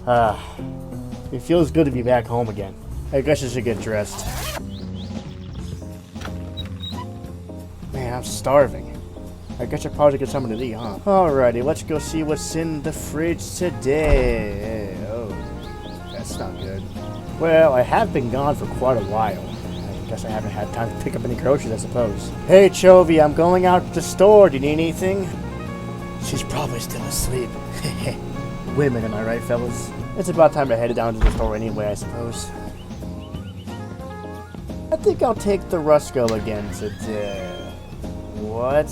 It feels good to be back home again. I guess I should get dressed. Man, I'm starving. I guess I probably get something to eat, huh? Alrighty, let's go see what's in the fridge today. Oh, that's not good. Well, I have been gone for quite a while. I guess I haven't had time to pick up any groceries, I suppose. Hey, Chovy, I'm going out to the store. Do you need anything? She's probably still asleep. Women, am I right, fellas? It's about time to head down to the store anyway, I suppose. I think I'll take the Rusco again today. What?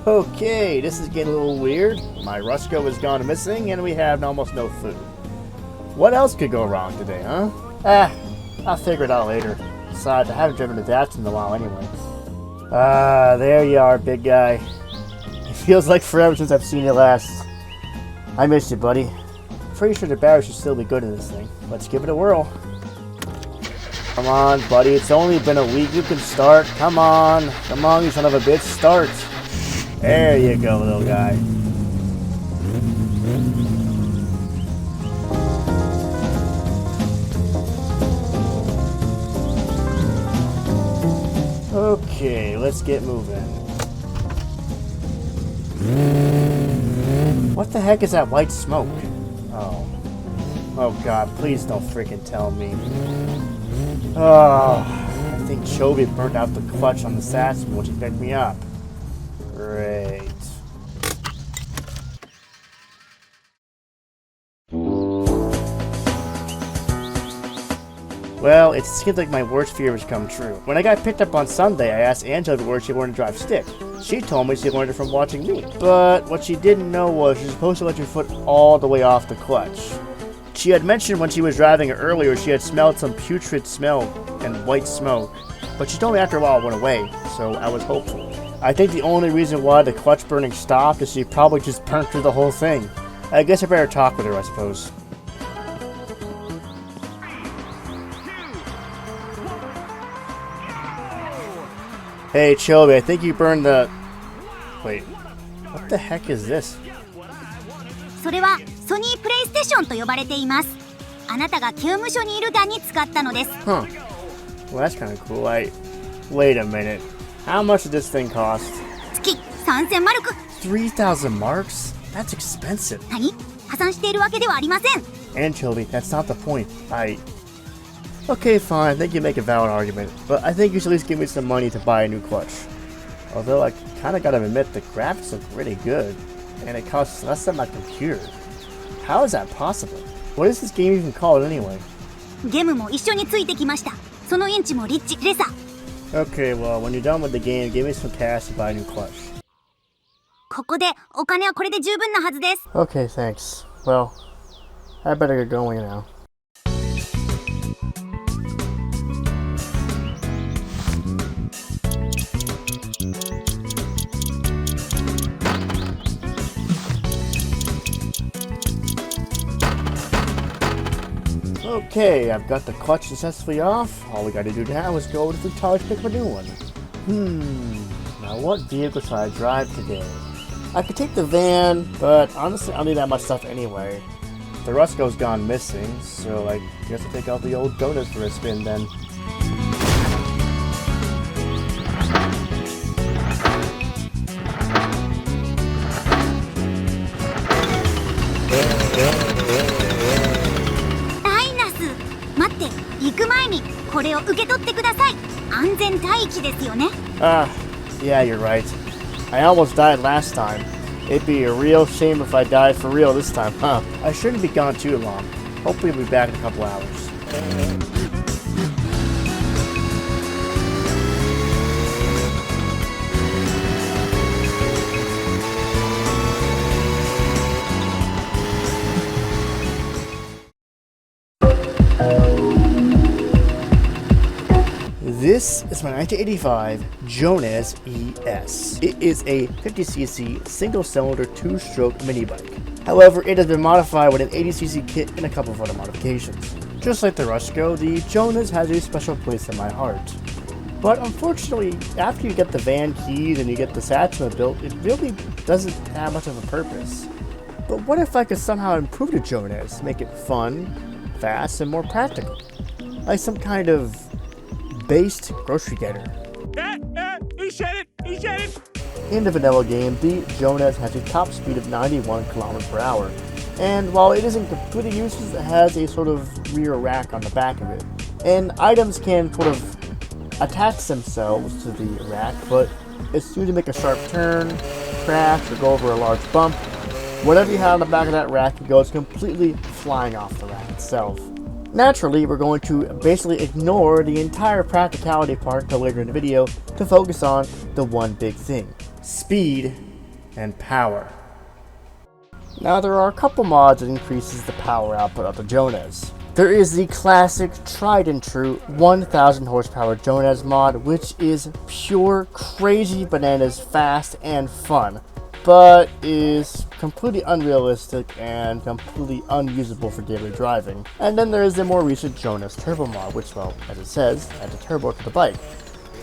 Okay, this is getting a little weird. My Rusco has gone missing and we have almost no food. What else could go wrong today, huh? I'll figure it out later. Besides, I haven't driven to Datsun in a while anyway. There you are, big guy. It feels like forever since I've seen you last. I missed you, buddy. Pretty sure the battery should still be good in this thing. Let's give it a whirl. Come on, buddy. It's only been a week. You can start. Come on. Come on, you son of a bitch. Start. There you go, little guy. Okay, let's get moving. What the heck is that white smoke? Oh. Oh god, please don't freaking tell me. Oh, I think Chovy burnt out the clutch on the Satsuma when she picked me up. Great. Well, it seems like my worst fear has come true. When I got picked up on Sunday, I asked Angela where she learned to drive stick. She told me she learned it from watching me. But what she didn't know was you're supposed to let your foot all the way off the clutch. She had mentioned when she was driving it earlier she had smelled some putrid smell and white smoke. But she told me after a while it went away, so I was hopeful. I think the only reason why the clutch burning stopped is she probably just burnt through the whole thing. I guess I better talk with her, I suppose. Hey, Chovy, I think you burned the... Wait, what the heck is this? それはソニープレイステーションと呼ばれています。あなたが刑務所にいる間に使ったのです。Huh. Well, that's kind of cool. Wait a minute. How much did this thing cost? 月3000マルク。3,000 marks? That's expensive. 何？破産しているわけではありません。And Chovy, that's not the point. Okay, fine. I think you make a valid argument, but I think you should at least give me some money to buy a new clutch. Although I kind of gotta admit the graphics look really good, and it costs less than my computer. How is that possible? What is this game even called anyway? ゲームも一緒についてきました。そのインチもリッチレサ。Okay, well, when you're done with the game, give me some cash to buy a new clutch. ここでお金はこれで十分なはずです。Okay, thanks. Well, I better get going now. Okay, I've got the clutch successfully off. All we gotta do now is go to Fleetari to pick up a new one. Now what vehicle should I drive today? I could take the van, but honestly I don't need that much stuff anyway. The Rusco's gone missing, so I guess I'll take out the old Jonnez for a spin then. Yeah, you're right. I almost died last time. It'd be a real shame if I died for real this time, huh? I shouldn't be gone too long. Hopefully we'll be back in a couple hours. This is my 1985 Jonnez ES. It is a 50cc single-cylinder two-stroke mini bike. However, it has been modified with an 80cc kit and a couple of other modifications. Just like the Rusco, the Jonnez has a special place in my heart. But unfortunately, after you get the van keys and you get the Satsuma built, it really doesn't have much of a purpose. But what if I could somehow improve the Jonnez, make it fun, fast, and more practical? Like some kind of based grocery getter. He said it! He said it! In the vanilla game, the Jonnez has a top speed of 91 kilometers per hour. And while it isn't completely useless, it has a sort of rear rack on the back of it. And items can sort of attach themselves to the rack, but as soon as you make a sharp turn, crash, or go over a large bump, whatever you have on the back of that rack goes completely flying off the rack itself. Naturally, we're going to basically ignore the entire practicality part till later in the video to focus on the one big thing: speed and power. Now there are a couple mods that increases the power output of the Jonnez. There is the classic, tried and true 1000 horsepower Jonnez mod, which is pure crazy bananas fast and fun, but is completely unrealistic and completely unusable for daily driving. And then there is the more recent Jonnez Turbo mod, which, well, as it says, adds a turbo to the bike.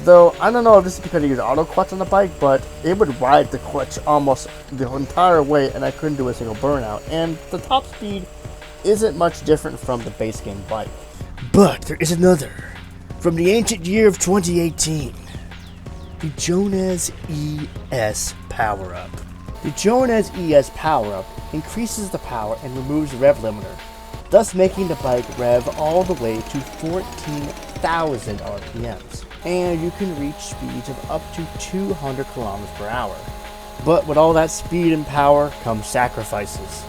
Though, I don't know if this is because I use auto clutch on the bike, but it would ride the clutch almost the entire way and I couldn't do a single burnout. And the top speed isn't much different from the base game bike. But there is another. From the ancient year of 2018. The Jonnez ES PowerUp. The Jonnez ES PowerUp increases the power and removes the rev limiter, thus making the bike rev all the way to 14,000 RPMs. And you can reach speeds of up to 200 kilometers per hour. But with all that speed and power comes sacrifices.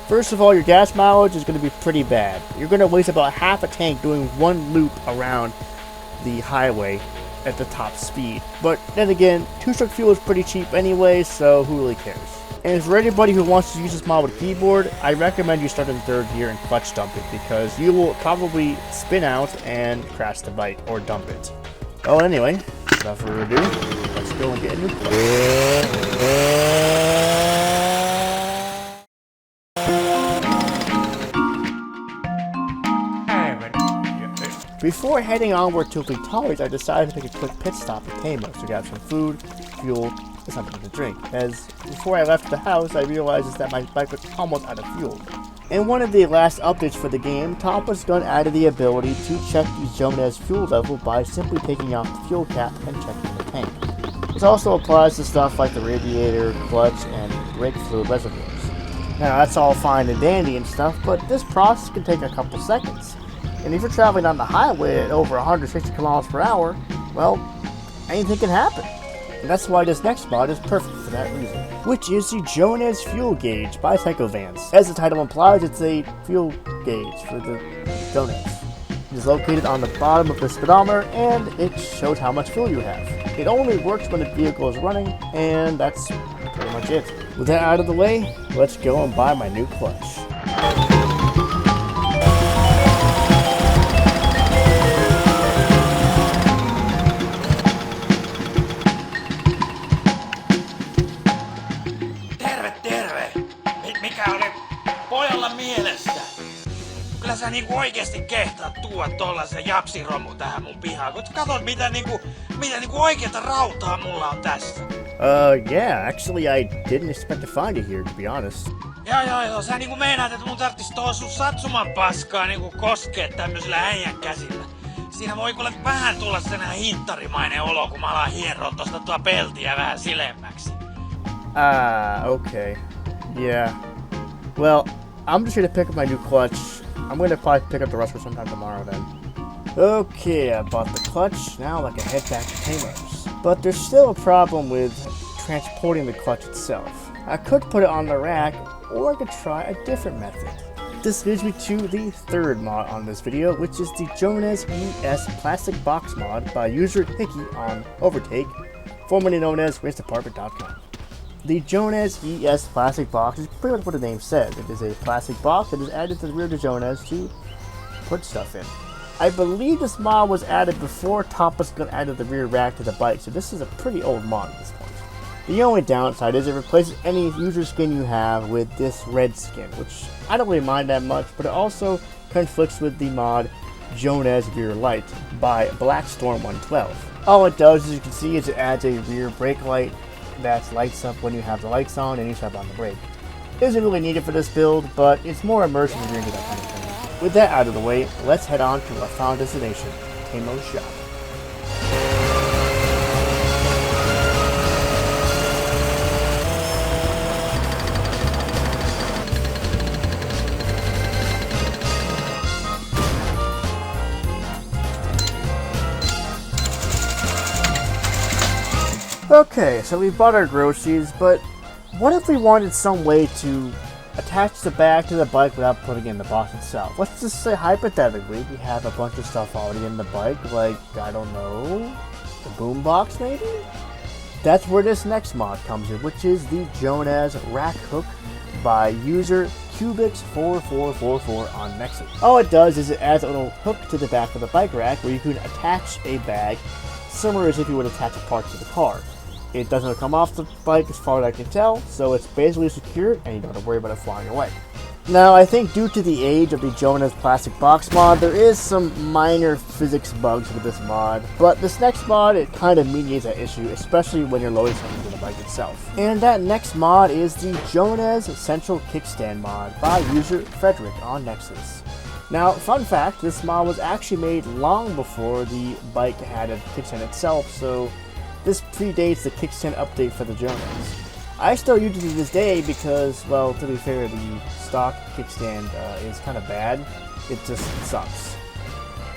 First of all, your gas mileage is going to be pretty bad. You're going to waste about half a tank doing one loop around the highway at the top speed. But then again, 2-stroke fuel is pretty cheap anyway, so who really cares? And for anybody who wants to use this mod with a keyboard, I recommend you start in third gear and clutch dump it, because you will probably spin out and crash the bike or dump it. Well, anyway, without further ado, let's go and get a new clutch. Before heading onward to Fleetari, I decided to take a quick pit stop at Teimo to grab some food, fuel, and something to drink, as before I left the house I realized that my bike was almost out of fuel. In one of the last updates for the game, Tapa's Gun added the ability to check the Jonnez fuel level by simply taking off the fuel cap and checking the tank. This also applies to stuff like the radiator, clutch, and brake fluid reservoirs. Now that's all fine and dandy and stuff, but this process can take a couple seconds. And if you're traveling on the highway at over 160 kilometers per hour, well, anything can happen. And that's why this next mod is perfect for that reason, which is the Jonnez Fuel Gauge by Psychovans. As the title implies, it's a fuel gauge for the Jonnez. It is located on the bottom of the speedometer, and it shows how much fuel you have. It only works when the vehicle is running, and that's pretty much it. With that out of the way, let's go and buy my new clutch. Pojalla mielessä. Kyllä sä niinku oikeesti kehtaat tuoda tollasen japsiromu tähän mun pihaan. Kun katot mitä niinku oikeeta rautaa mulla on tässä. Yeah, actually I didn't expect to find it here, to be honest. Joo, sä niinku meinaat, että mun tarttis tuohon sun Satsuman paskaa niinku koskee tämmöisellä äijän käsillä. Siinä voi kuule vähän tulla sellainen hinttarimainen olo, kun mä alan hieroa tosta tuo peltiä vähän silemmäksi. Okay. Yeah. Well, I'm just here to pick up my new clutch. I'm going to probably pick up the rest sometime tomorrow then. Okay, I bought the clutch. Now I can head back to Teimo's. But there's still a problem with transporting the clutch itself. I could put it on the rack, or I could try a different method. This leads me to the third mod on this video, which is the Jonnez ES Plastic Box mod by user Hickey on Overtake, formerly known as RaceDepartment.com. The Jonnez ES Plastic Box is pretty much what the name says. It is a plastic box that is added to the rear of the Jonnez to put stuff in. I believe this mod was added before Tapa's Gun added the rear rack to the bike, so this is a pretty old mod at this point. The only downside is it replaces any user skin you have with this red skin, which I don't really mind that much, but it also conflicts with the mod Jonnez Rear Light by Blackstorm112. All it does, as you can see, is it adds a rear brake light that lights up when you have the lights on and you step on the brake. Isn't really needed for this build, but it's more immersive if you're into that kind of thing. With that out of the way, let's head on to our final destination, Teimo's shop. Okay, so we bought our groceries, but what if we wanted some way to attach the bag to the bike without putting it in the box itself? Let's just say hypothetically we have a bunch of stuff already in the bike, like, I don't know, the boom box maybe? That's where this next mod comes in, which is the Jonnez Rack Hook by user Cubics4444 on Nexus. All it does is it adds a little hook to the back of the bike rack where you can attach a bag similar as if you would attach a part to the car. It doesn't come off the bike as far as I can tell, so it's basically secured and you don't have to worry about it flying away. Now, I think due to the age of the Jonnez Plastic Box mod, there is some minor physics bugs with this mod, but this next mod, it kind of mediates that issue, especially when you're loading something to the bike itself. And that next mod is the Jonnez Central Kickstand mod by user Frederick on Nexus. Now, fun fact, this mod was actually made long before the bike had a kickstand itself, so this predates the kickstand update for the Jonnez. I still use it to this day because, well, to be fair, the stock kickstand is kind of bad. It just sucks.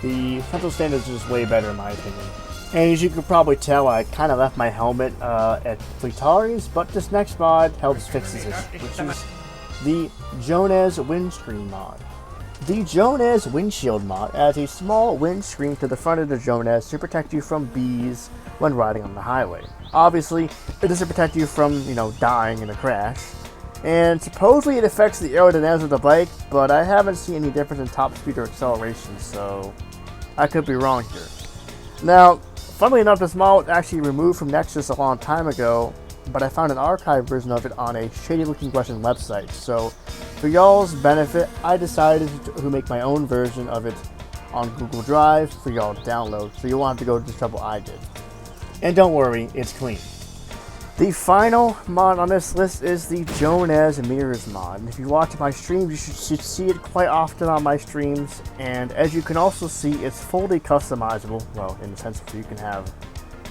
The central stand is just way better in my opinion. And as you can probably tell, I kind of left my helmet at Fleetari's, but this next mod helps fix this issue, which is the Jonnez Windscreen mod. The Jonnez Windshield mod adds a small windscreen to the front of the Jonnez to protect you from bees when riding on the highway. Obviously, it doesn't protect you from, dying in a crash. And supposedly it affects the aerodynamics of the bike, but I haven't seen any difference in top speed or acceleration, so I could be wrong here. Now, funnily enough, this mod was actually removed from Nexus a long time ago, but I found an archived version of it on a shady looking Russian website, so for y'all's benefit, I decided to make my own version of it on Google Drive for y'all to download, so you won't have to go to the trouble I did. And don't worry, it's clean. The final mod on this list is the Jonnez Mirrors mod. And if you watch my streams, you should see it quite often on my streams, and as you can also see, it's fully customizable, well, in the sense that you can have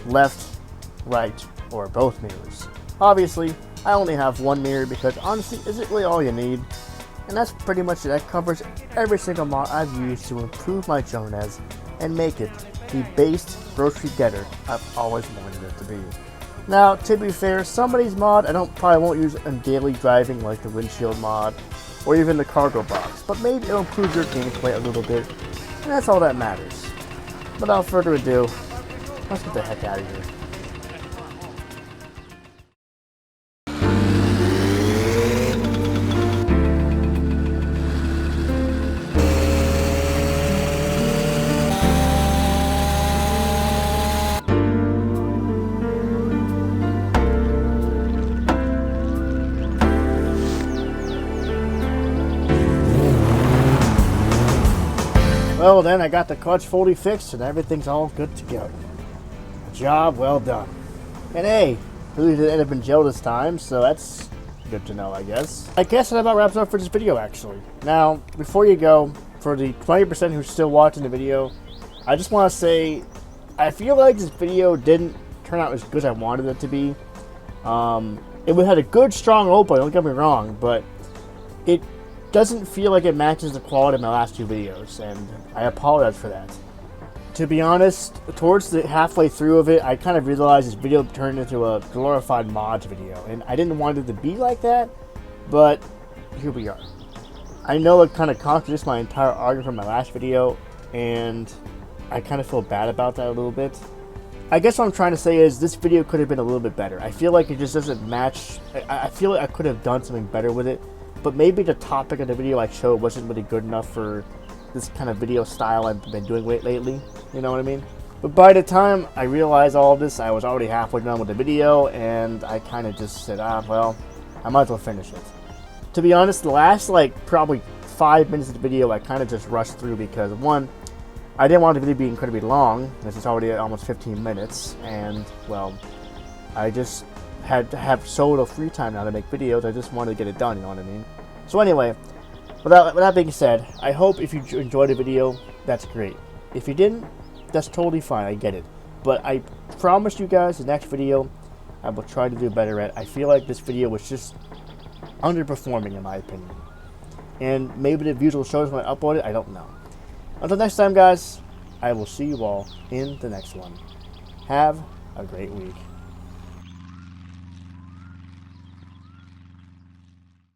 left, right, or both mirrors. Obviously, I only have one mirror because honestly, is it really all you need? And that's pretty much it. That covers every single mod I've used to improve my Jonnez and make it the based grocery getter I've always wanted it to be. Now, to be fair, some of these mods I probably won't use in daily driving, like the windshield mod or even the cargo box, but maybe it'll improve your gameplay a little bit, and that's all that matters. Without further ado, let's get the heck out of here. Well then, I got the clutch fully fixed and everything's all good to go. Job well done. And hey, at least it ended up in gel this time, so that's good to know, I guess. I guess that about wraps up for this video, actually. Now, before you go, for the 20% who's still watching the video, I just want to say, I feel like this video didn't turn out as good as I wanted it to be. It had a good, strong roleplay, don't get me wrong, but it doesn't feel like it matches the quality of my last two videos, and I apologize for that. To be honest, towards the halfway through of it, I kind of realized this video turned into a glorified mods video, and I didn't want it to be like that, but here we are. I know it kind of contradicts my entire argument from my last video, and I kind of feel bad about that a little bit. I guess what I'm trying to say is this video could have been a little bit better. I feel like it just doesn't match. I feel like I could have done something better with it, but maybe the topic of the video I showed wasn't really good enough for this kind of video style I've been doing lately, you know what I mean? But by the time I realized all of this, I was already halfway done with the video, and I kind of just said, well, I might as well finish it. To be honest, the last, probably 5 minutes of the video, I kind of just rushed through because, one, I didn't want the video to be incredibly long, because it's already almost 15 minutes, and, well, I just had to have so little free time now to make videos. I just wanted to get it done, you know what I mean? So anyway, with that being said, I hope if you enjoyed the video, that's great. If you didn't, that's totally fine, I get it. But I promise you guys, the next video, I will try to do better at. I feel like this video was just underperforming in my opinion. And maybe the views will show us when I upload it, I don't know. Until next time, guys, I will see you all in the next one. Have a great week.